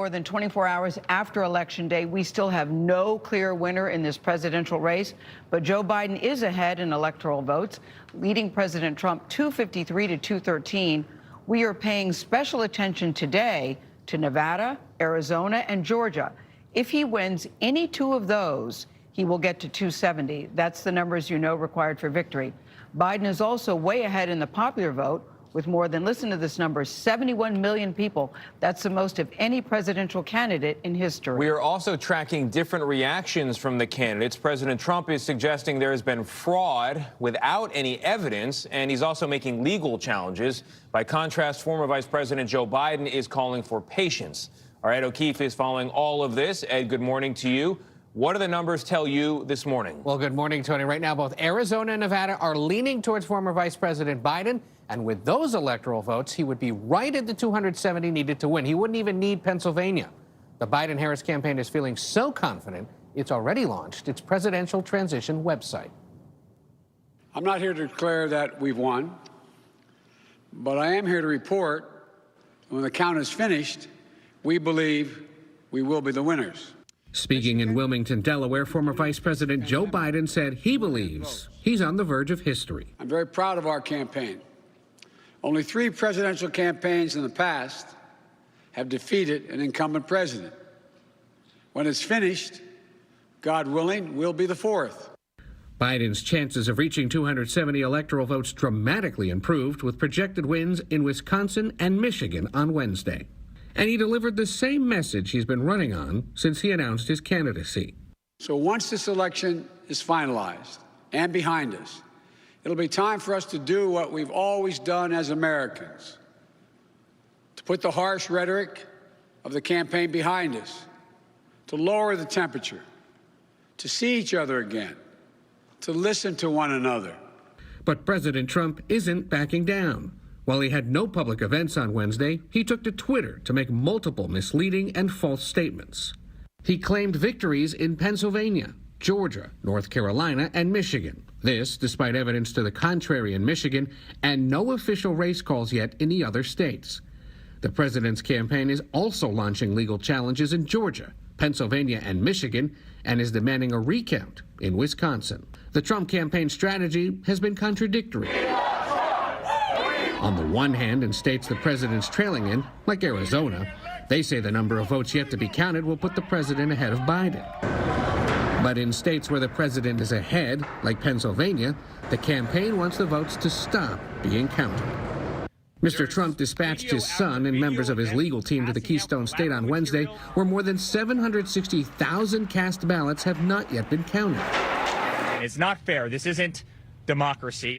more than 24 hours after Election Day, we still have no clear winner in this presidential race, but Joe Biden is ahead in electoral votes, leading President Trump 253 to 213. We are paying special attention today to Nevada, Arizona, and Georgia. If he wins any two of those, he will get to 270. That's the numbers you know required for victory. Biden is also way ahead in the popular vote with more than, listen to this number, 71 million people. That's the most of any presidential candidate in history. We are also tracking different reactions from the candidates. President Trump is suggesting there has been fraud without any evidence, and he's also making legal challenges. By contrast, former Vice President Joe Biden is calling for patience. All right, O'Keefe is following all of this. Ed, good morning to you. What do the numbers tell you this morning? Well, good morning, Tony. Right now, both Arizona and Nevada are leaning towards former Vice President Biden. And with those electoral votes, he would be right at the 270 needed to win. He wouldn't even need Pennsylvania. The Biden-Harris campaign is feeling so confident, it's already launched its presidential transition website. I'm not here to declare that we've won, but I am here to report when the count is finished, we believe we will be the winners. Speaking in Wilmington, Delaware, former Vice President Joe Biden said he believes he's on the verge of history. I'm very proud of our campaign. Only 3 presidential campaigns in the past have defeated an incumbent president. When it's finished, God willing, we'll be the 4th. Biden's chances of reaching 270 electoral votes dramatically improved with projected wins in Wisconsin and Michigan on Wednesday. And he delivered the same message he's been running on since he announced his candidacy. So once this election is finalized and behind us, it'll be time for us to do what we've always done as Americans, to put the harsh rhetoric of the campaign behind us, to lower the temperature, to see each other again, to listen to one another. But President Trump isn't backing down. While he had no public events on Wednesday, he took to Twitter to make multiple misleading and false statements. He claimed victories in Pennsylvania, Georgia, North Carolina, and Michigan. This, despite evidence to the contrary in Michigan and no official race calls yet in the other states. The president's campaign is also launching legal challenges in Georgia, Pennsylvania, and Michigan, and is demanding a recount in Wisconsin. The Trump campaign strategy has been contradictory. On the one hand, in states the president's trailing in, like Arizona, they say the number of votes yet to be counted will put the president ahead of Biden. But in states where the president is ahead, like Pennsylvania, the campaign wants the votes to stop being counted. Mr. Trump dispatched his son and members of his legal team to the Keystone State on Wednesday, where more than 760,000 cast ballots have not yet been counted. It's not fair. This isn't democracy.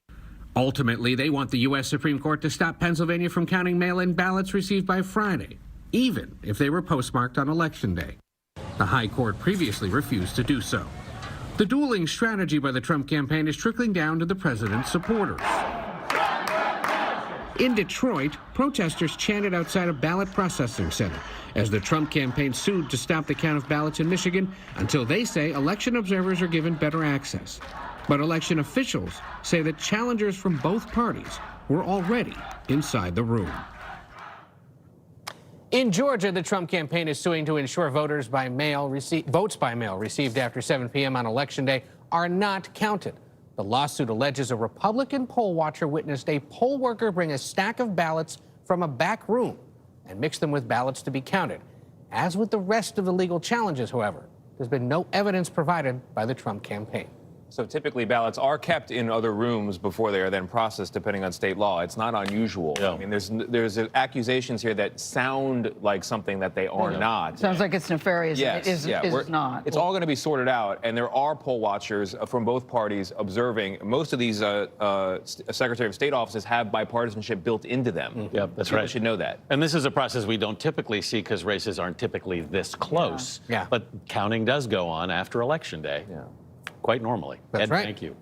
Ultimately, they want the U.S. Supreme Court to stop Pennsylvania from counting mail-in ballots received by Friday, even if they were postmarked on Election Day. The High Court previously refused to do so. The dueling strategy by the Trump campaign is trickling down to the president's supporters. In Detroit, protesters chanted outside a ballot processing center as the Trump campaign sued to stop the count of ballots in Michigan until they say election observers are given better access. But election officials say that challengers from both parties were already inside the room. In Georgia, the Trump campaign is suing to ensure votes by mail received after 7 p.m. on Election Day are not counted. The lawsuit alleges a Republican poll watcher witnessed a poll worker bring a stack of ballots from a back room and mix them with ballots to be counted. As with the rest of the legal challenges, however, there's been no evidence provided by the Trump campaign. So typically ballots are kept in other rooms before they are then processed, depending on state law. It's not unusual. Yeah. I mean, there's accusations here that sound like something that they are not. Sounds like it's nefarious. Yes, It is not. It's all going to be sorted out, and there are poll watchers from both parties observing. Most of these Secretary of State offices have bipartisanship built into them. Yep, that's People right. should know that. And this is a process we don't typically see because races aren't typically this close. Yeah. But counting does go on after Election Day. Yeah. Quite normally. That's Ed, right. Thank you.